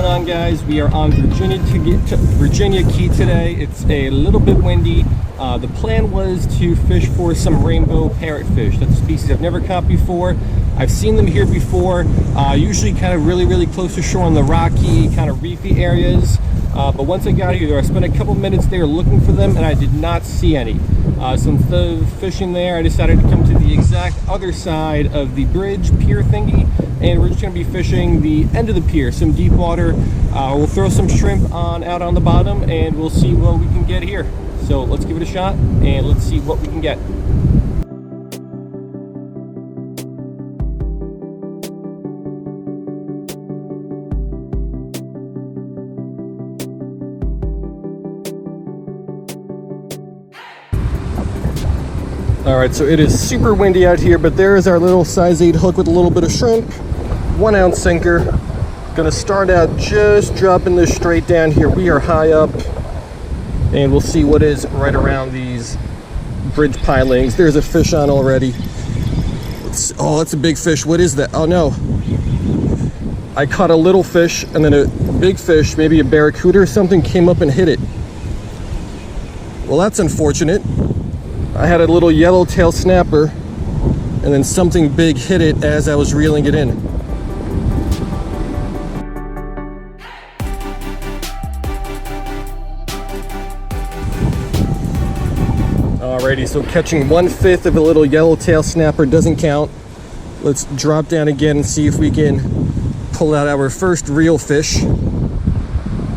going on, guys? We are on Virginia Key today. It's a little bit windy. The plan was to fish for some rainbow parrotfish. That's a species I've never caught before. I've seen them here before, usually kind of really close to shore in the rocky, kind of reefy areas. But once I got here, I spent a couple minutes there looking for them, and I did not see any. So instead of fishing there, I decided to come to the exact other side of the bridge pier thingy, and we're just going to be fishing the end of the pier, some deep water. We'll throw some shrimp out on the bottom, and we'll see what we can get here. So let's give it a shot, and let's see what we can get. Alright, so it is super windy out here, but there is our little size 8 hook with a little bit of shrimp. 1 ounce sinker. Gonna start out just dropping this straight down here. We are high up, and we'll see what is right around these bridge pilings. There's a fish on already. Oh, that's a big fish. What is that? Oh no. I caught a little fish, and then a big fish, maybe a barracuda or something, came up and hit it. Well, that's unfortunate. I had a little yellowtail snapper, and then something big hit it as I was reeling it in. Alrighty, so catching 1/5 of a little yellowtail snapper doesn't count. Let's drop down again and see if we can pull out our first real fish.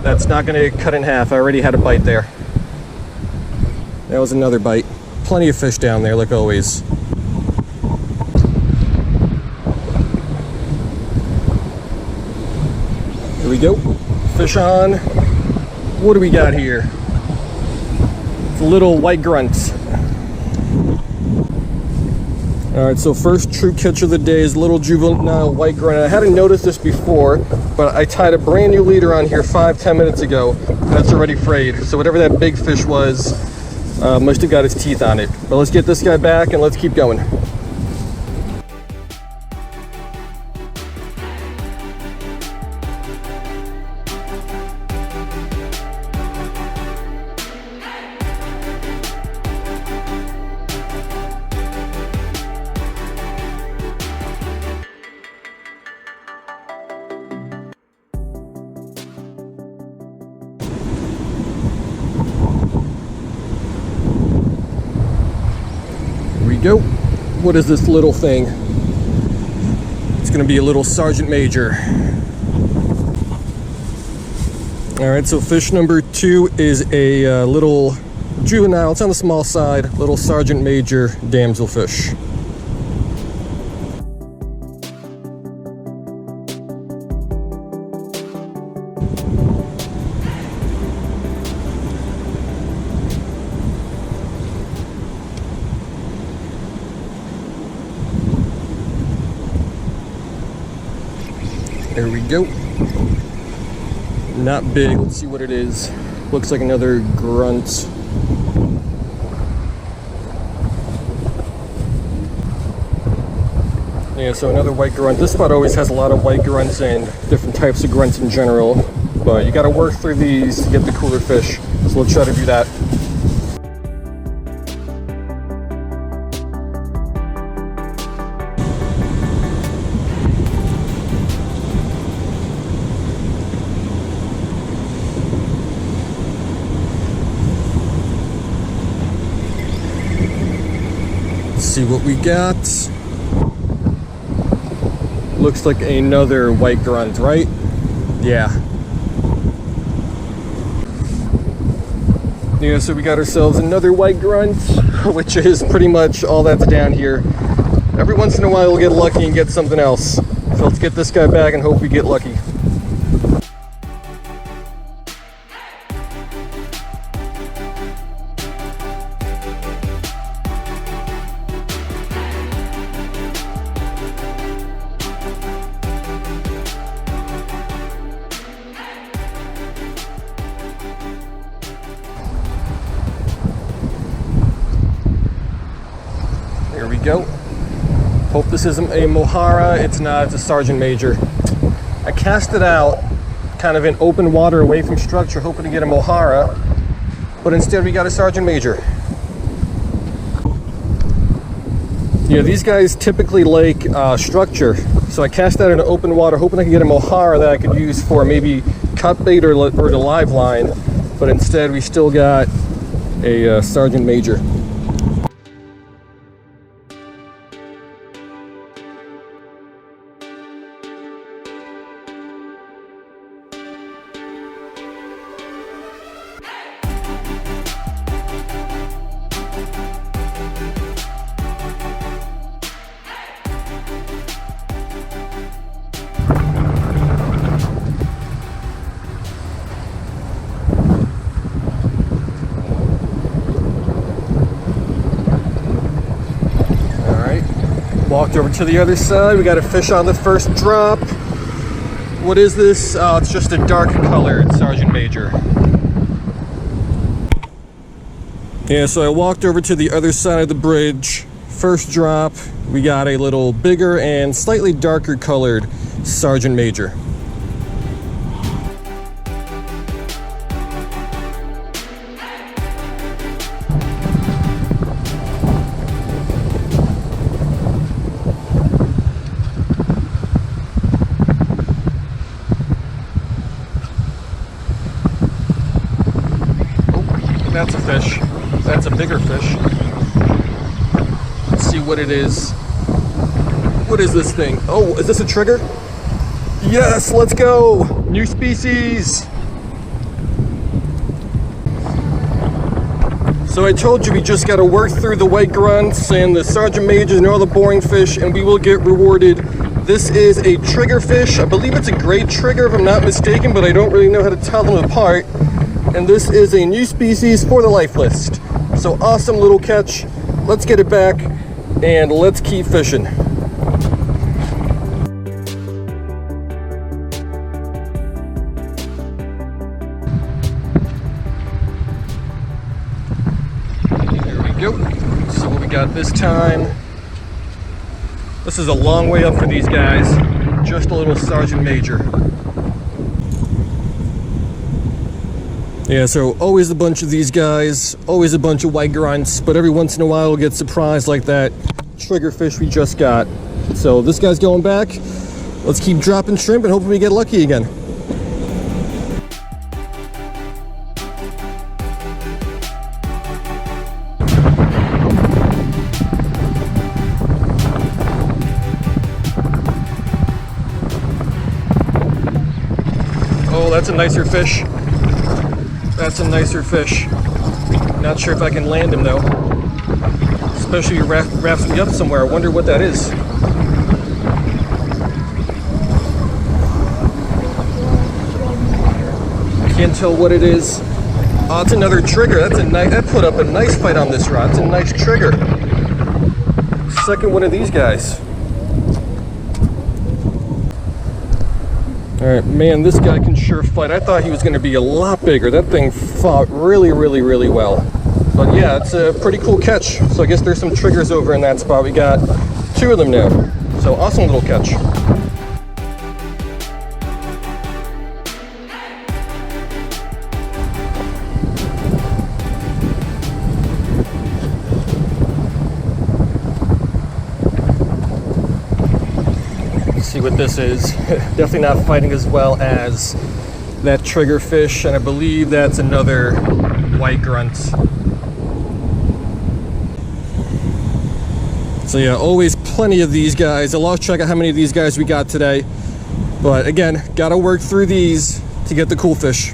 That's not going to cut in half. I already had a bite there. That was another bite. Plenty of fish down there, like always. Here we go. Fish on. What do we got here? It's a little white grunts. Alright, so first true catch of the day is little juvenile white grunt. I hadn't noticed this before, but I tied a brand new leader on here 5-10 minutes ago. That's already frayed. So whatever that big fish was, must have got his teeth on it. But let's get this guy back and let's keep going. Go. What is this little thing? It's going to be a little Sergeant Major. Alright, so fish number 2 is a little juvenile. It's on the small side. Little Sergeant Major damselfish. There we go. Not big. Let's see what it is. Looks like another grunt. Yeah, so another white grunt. This spot always has a lot of white grunts and different types of grunts in general, but you got to work through these to get the cooler fish. So we'll try to do that. See what we got. Looks like another white grunt, right? Yeah. Yeah, so we got ourselves another white grunt, which is pretty much all that's down here. Every once in a while we'll get lucky and get something else. So let's get this guy back and hope we get lucky. Here we go. Hope this isn't a Mohara. It's not. It's a Sergeant Major. I cast it out kind of in open water away from structure, hoping to get a Mohara, but instead we got a Sergeant Major. Yeah, these guys typically like structure, so I cast that into open water, hoping I could get a Mohara that I could use for maybe cut bait or the live line, but instead we still got a Sergeant Major. Walked over to the other side. We got a fish on the first drop. What is this? Oh, it's just a dark colored Sergeant Major. Yeah, so I walked over to the other side of the bridge. First drop, we got a little bigger and slightly darker colored Sergeant Major. That's a fish. That's a bigger fish. Let's see what it is. What is this thing? Oh, is this a trigger? Yes, let's go. New species. So I told you we just got to work through the white grunts and the Sergeant Majors and all the boring fish, and we will get rewarded. This is a triggerfish. I believe it's a gray trigger if I'm not mistaken, but I don't really know how to tell them apart. And this is a new species for the life list. So awesome little catch. Let's get it back and let's keep fishing. There we go. So what we got this time. This is a long way up for these guys. Just a little Sergeant Major. Yeah, so always a bunch of these guys, always a bunch of white grunts, but every once in a while we'll get surprised like that triggerfish we just got. So this guy's going back. Let's keep dropping shrimp and hopefully we get lucky again. Oh, that's a nicer fish. That's a nicer fish. Not sure if I can land him though. Especially if he wraps me up somewhere. I wonder what that is. Can't tell what it is. Oh, it's another trigger. That put up a nice fight on this rod. It's a nice trigger. Second one of these guys. All right, man, this guy can sure fight. I thought he was going to be a lot bigger. That thing fought really, really, really well. But yeah, it's a pretty cool catch. So I guess there's some triggers over in that spot. We got 2 of them now. So awesome little catch. See what this is. Definitely not fighting as well as that triggerfish, and I believe that's another white grunt. So yeah, always plenty of these guys. I lost track of how many of these guys we got today, but again, gotta work through these to get the cool fish.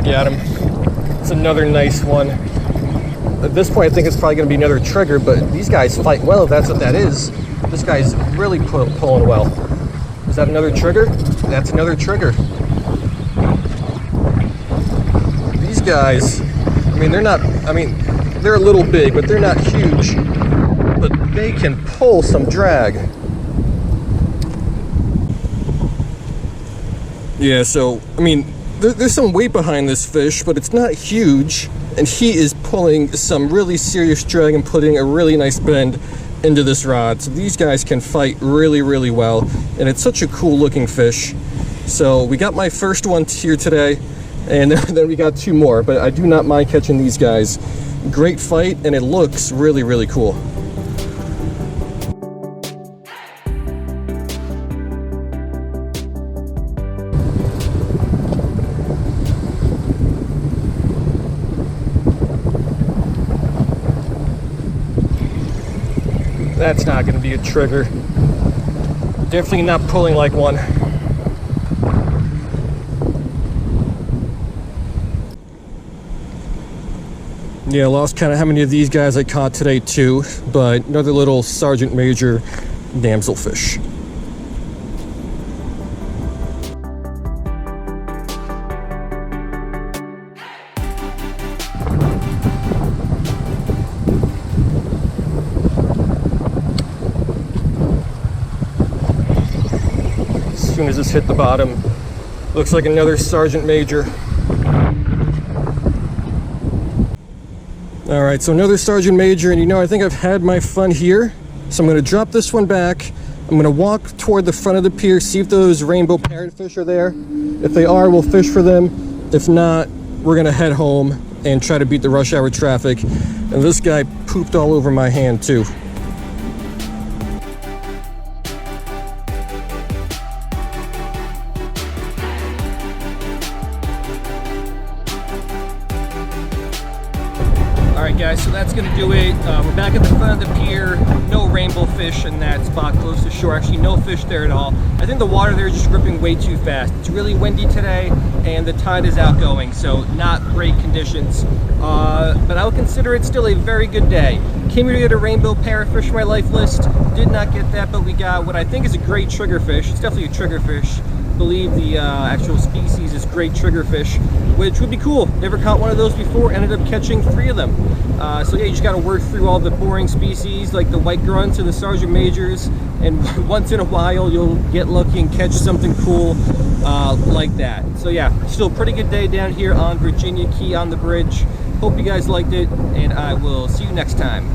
Got him. It's another nice one. At this point, I think it's probably going to be another trigger, but these guys fight well if that's what that is. This guy's really pulling well. Is that another trigger? That's another trigger. These guys, they're a little big, but they're not huge. But they can pull some drag. Yeah, so, there's some weight behind this fish, but it's not huge. and he is pulling some really serious drag and putting a really nice bend into this rod. So these guys can fight really, really well, and it's such a cool looking fish. So we got my first one here today, and then we got two more, but I do not mind catching these guys. Great fight, and it looks really, really cool. That's not going to be a trigger. Definitely not pulling like one. Yeah, lost count of how many of these guys I caught today too, but another little Sergeant Major damselfish. As soon as this hit the bottom, looks like another Sergeant Major. All right, so another Sergeant Major, and I think I've had my fun here. So I'm gonna drop this one back. I'm gonna walk toward the front of the pier, see if those rainbow parrotfish are there. If they are, we'll fish for them. If not, we're gonna head home and try to beat the rush hour traffic. And this guy pooped all over my hand too. Alright guys, so that's going to do it. We're back at the front of the pier. No rainbow fish in that spot close to shore. Actually, no fish there at all. I think the water there is just ripping way too fast. It's really windy today, and the tide is outgoing, so not great conditions. But I would consider it still a very good day. Came here to get a rainbow parrotfish for my life list. Did not get that, but we got what I think is a great triggerfish. It's definitely a triggerfish. I believe the actual species is great triggerfish, which would be cool. Never caught one of those before, ended up catching 3 of them. So yeah, you just got to work through all the boring species like the white grunts or the Sergeant Majors, and once in a while you'll get lucky and catch something cool like that. So yeah, still a pretty good day down here on Virginia Key on the bridge. Hope you guys liked it, and I will see you next time.